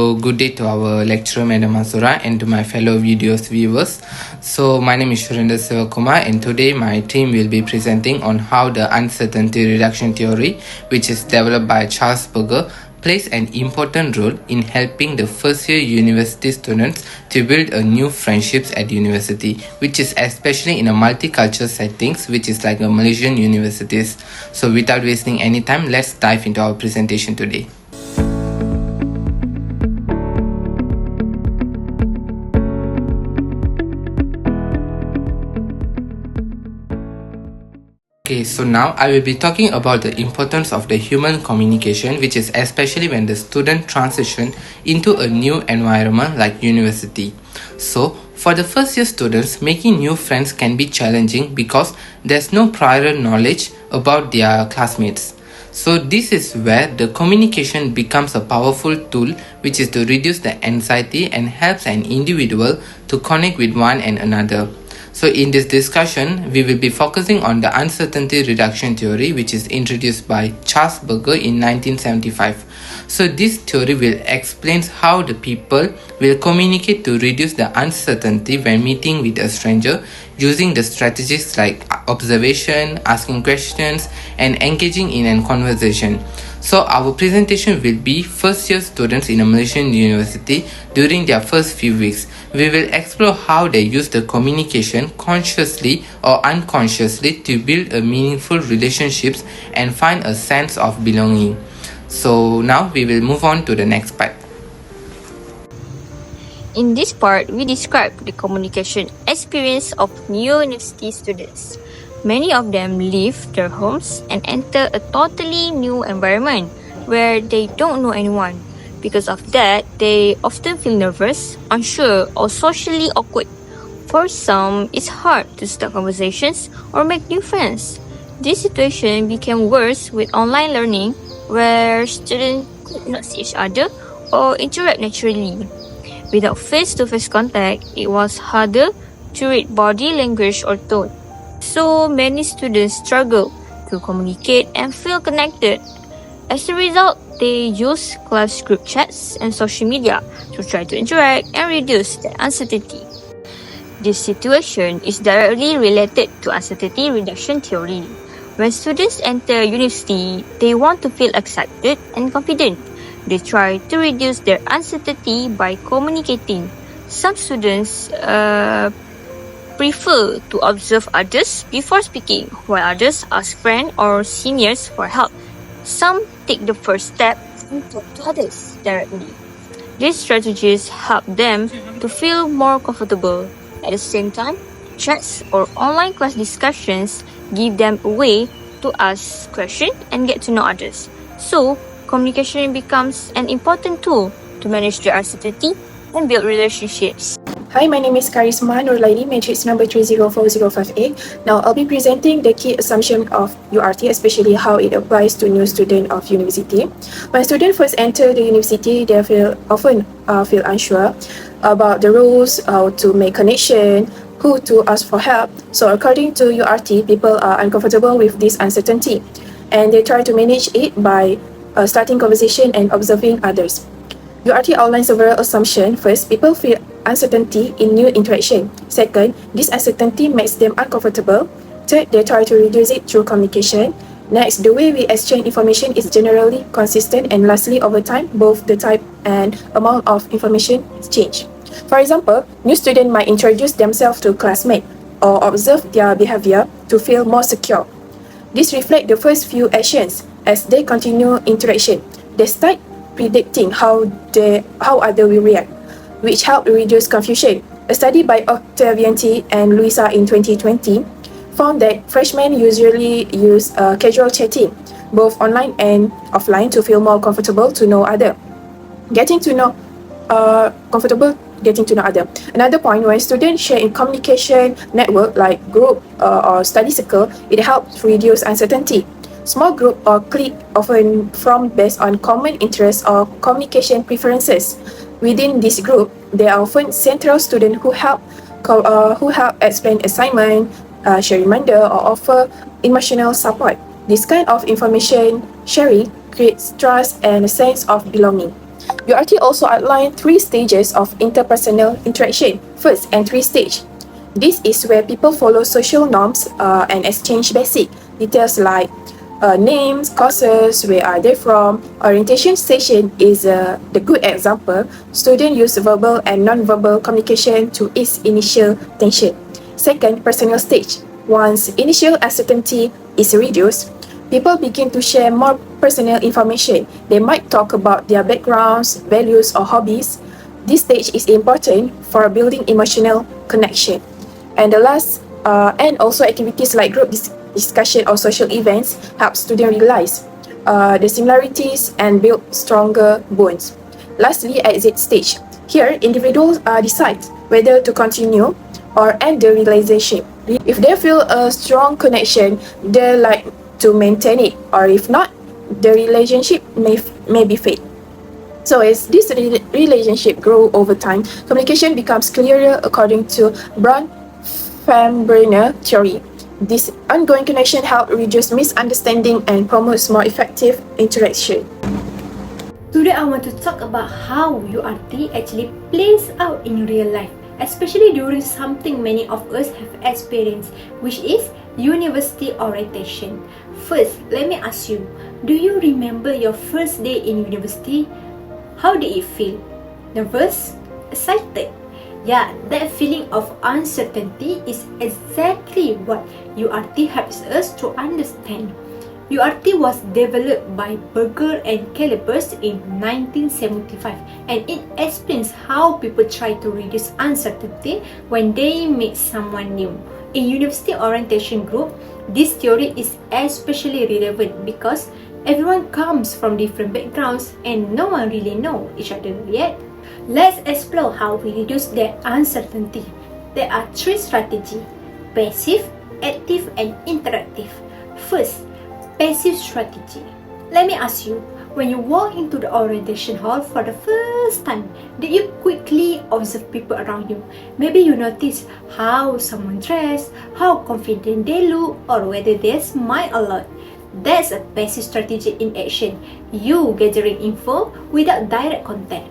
So good day to our lecturer, Madam Azura, and to my fellow videos viewers. So my name is Shurendra Sivakumar, and today my team will be presenting on how the uncertainty reduction theory, which is developed by Charles Berger, plays an important role in helping the first year university students to build a new friendships at university, which is especially in a multicultural settings, which is like a Malaysian universities. So without wasting any time, let's dive into our presentation today. Okay, so now I will be talking about the importance of the human communication, which is especially when the student transition into a new environment like university. So for the first year students, making new friends can be challenging because there's no prior knowledge about their classmates. So this is where the communication becomes a powerful tool, which is to reduce the anxiety and helps an individual to connect with one and another. So in this discussion, we will be focusing on the uncertainty reduction theory, which is introduced by Charles Berger in 1975. So this theory will explain how the people will communicate to reduce the uncertainty when meeting with a stranger using the strategies like observation, asking questions, and engaging in a conversation. So our presentation will be first year students in a Malaysian university during their first few weeks. We will explore how they use the communication consciously or unconsciously to build a meaningful relationships and find a sense of belonging. So now we will move on to the next part. In this part, we describe the communication experience of new university students. Many of them leave their homes and enter a totally new environment where they don't know anyone. Because of that, they often feel nervous, unsure, or socially awkward. For some, it's hard to start conversations or make new friends. This situation became worse with online learning, where students could not see each other or interact naturally. Without face-to-face contact, it was harder to read body language or tone. So many students struggle to communicate and feel connected. As a result, they use class group chats and social media to try to interact and reduce the uncertainty. This situation is directly related to uncertainty reduction theory. When students enter university, they want to feel excited and confident. They try to reduce their uncertainty by communicating. Some students prefer to observe others before speaking, while others ask friends or seniors for help. Some take the first step and talk to others directly. These strategies help them to feel more comfortable. At the same time, chats or online class discussions give them a way to ask questions and get to know others. So, communication becomes an important tool to manage their uncertainty and build relationships. Hi, my name is Karisma Nurlaini, matrix number 304058. Now, I'll be presenting the key assumption of URT, especially how it applies to new student of university. When students first enter the university, they often feel unsure about the rules, how to make connection, who to ask for help. So according to URT, people are uncomfortable with this uncertainty, and they try to manage it by starting conversation and observing others. URT outlines several assumptions. First, people feel uncertainty in new interaction. Second, this uncertainty makes them uncomfortable. Third, they try to reduce it through communication. Next, the way we exchange information is generally consistent. And lastly, over time, both the type and amount of information change. For example, new students might introduce themselves to classmates or observe their behavior to feel more secure. This reflects the first few actions. As they continue interaction, they start predicting how others will react, which help reduce confusion. A study by Octavianti and Luisa in 2020 found that freshmen usually use casual chatting, both online and offline, to feel more comfortable to know others. Getting to know others. Another point, when students share in communication network like group or study circle, it helps reduce uncertainty. Small group or clique often form based on common interests or communication preferences. Within this group, there are often central students who help explain assignment, share reminder, or offer emotional support. This kind of information sharing creates trust and a sense of belonging. URT also outlined 3 stages of interpersonal interaction. First, entry stage. This is where people follow social norms and exchange basic details like names, courses, where are they from. Orientation session is the good example. Students use verbal and non-verbal communication to ease initial tension. Second, personal stage. Once initial uncertainty is reduced, people begin to share more personal information. They might talk about their backgrounds, values, or hobbies. This stage is important for building emotional connection. And the last, and also activities like group discussion or social events help students realize the similarities and build stronger bonds. Lastly, exit stage. Here, individuals decide whether to continue or end the relationship. If they feel a strong connection, they like to maintain it, or if not, the relationship may be fade. So as this relationship grow over time, communication becomes clearer according to Braun-Feinberger theory. This ongoing connection helps reduce misunderstanding and promotes more effective interaction. Today I want to talk about how URT actually plays out in real life, especially during something many of us have experienced, which is university orientation. First, let me ask you, do you remember your first day in university? How did it feel? Nervous? Excited? Yeah, that feeling of uncertainty is exactly what URT helps us to understand. URT was developed by Berger and Calibers in 1975, and it explains how people try to reduce uncertainty when they meet someone new. In university orientation group, this theory is especially relevant because everyone comes from different backgrounds and no one really knows each other yet. Let's explore how we reduce that uncertainty. There are 3 strategies: passive, active, and interactive. First, passive strategy. Let me ask you, when you walk into the orientation hall for the first time, did you quickly observe people around you? Maybe you notice how someone dressed, how confident they look, or whether they smile a lot. That's a passive strategy in action. You gathering info without direct contact.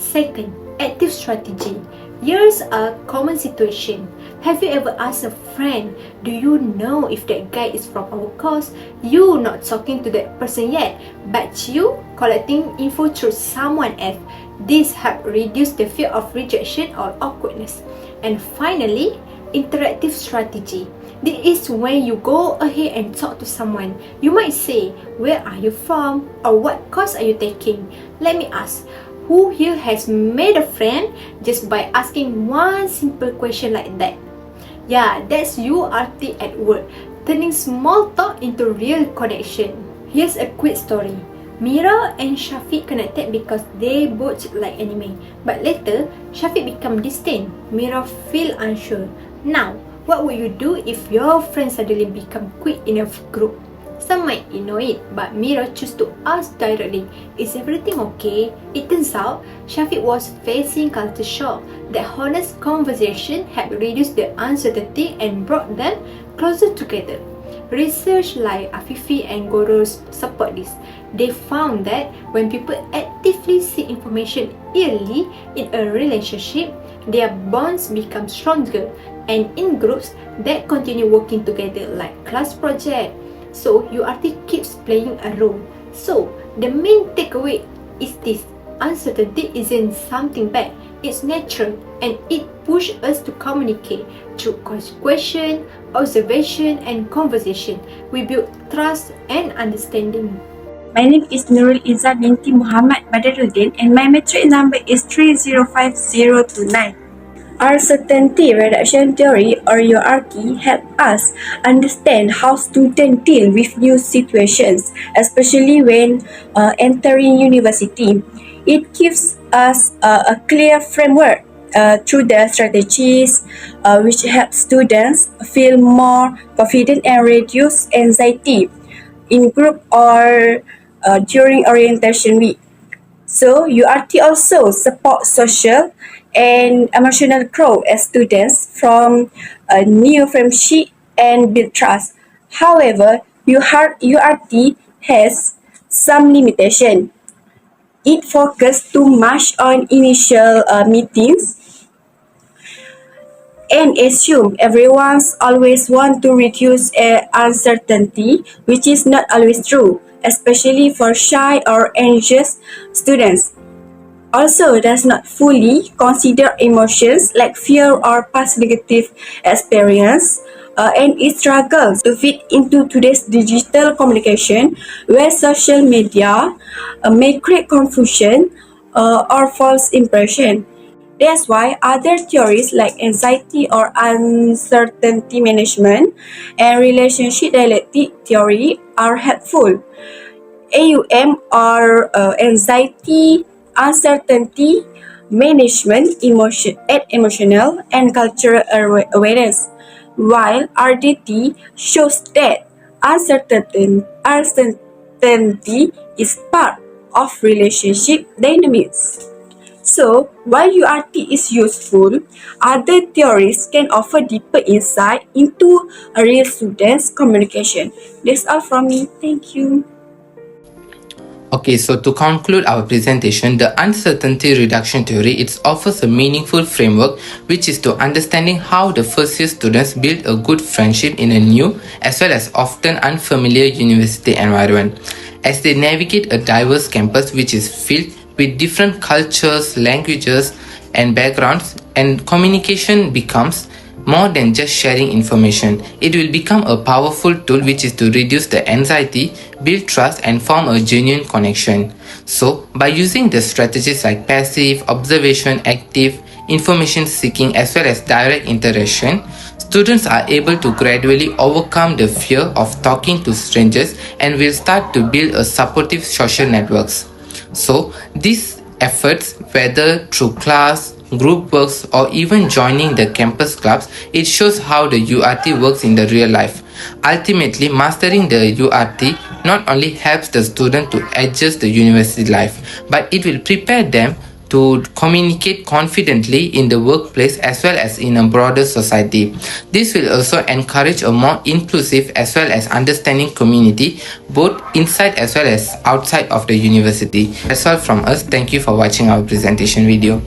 Second, active strategy. Here's a common situation. Have you ever asked a friend, do you know if that guy is from our course? You not talking to that person yet, but you collecting info through someone else. This help reduce the fear of rejection or awkwardness. And finally, interactive strategy. This is when you go ahead and talk to someone. You might say, where are you from? Or what course are you taking? Let me ask, who here has made a friend just by asking one simple question like that? Yeah, that's URT at work, turning small talk into real connection. Here's a quick story. Mira and Shafiq connected because they both like anime. But later, Shafiq become distant. Mira feel unsure. Now, what would you do if your friend suddenly become quick in a group? Some might ignore it, but Mira chose to ask directly, is everything okay? It turns out, Shafiq was facing culture shock. That honest conversation had reduced the uncertainty and brought them closer together. Research like Afifi and Goros support this. They found that when people actively seek information early in a relationship, their bonds become stronger, and in groups that continue working together like class project. So URT keeps playing a role. So the main takeaway is this: uncertainty isn't something bad, it's natural, and it pushes us to communicate through question, observation, and conversation. We build trust and understanding. My name is Nurul Izzah binti Muhammad Badaruddin and my matric number is 305029. Uncertainty reduction theory or URT help us understand how students deal with new situations, especially when entering university. It gives us a clear framework through the strategies which help students feel more confident and reduce anxiety in group or during orientation week. So URT also support social and emotional growth as students from a new friendship and build trust. However, URT has some limitation. It focused too much on initial meetings and assume everyone's always want to reduce uncertainty, which is not always true, especially for shy or anxious students. Also does not fully consider emotions like fear or past negative experience, and it struggles to fit into today's digital communication where social media may create confusion or false impression. That's why other theories like anxiety or uncertainty management and relationship dialectic theory are helpful. AUM or anxiety, uncertainty, management, emotional and cultural awareness, while RDT shows that uncertainty is part of relationship dynamics. So, while URT is useful, other theories can offer deeper insight into a real student's communication. That's all from me. Thank you. Okay, so to conclude our presentation, the uncertainty reduction theory, it offers a meaningful framework which is to understanding how the first year students build a good friendship in a new as well as often unfamiliar university environment. As they navigate a diverse campus which is filled with different cultures, languages and backgrounds, and communication becomes more than just sharing information. It will become a powerful tool which is to reduce the anxiety, build trust and form a genuine connection. So, by using the strategies like passive, observation, active, information seeking as well as direct interaction, students are able to gradually overcome the fear of talking to strangers and will start to build a supportive social networks. So, these efforts, whether through class, group works, or even joining the campus clubs, it shows how the URT works in the real life. Ultimately, mastering the URT not only helps the student to adjust the university life, but it will prepare them to communicate confidently in the workplace as well as in a broader society. This will also encourage a more inclusive as well as understanding community both inside as well as outside of the university. That's all from us. Thank you for watching our presentation video.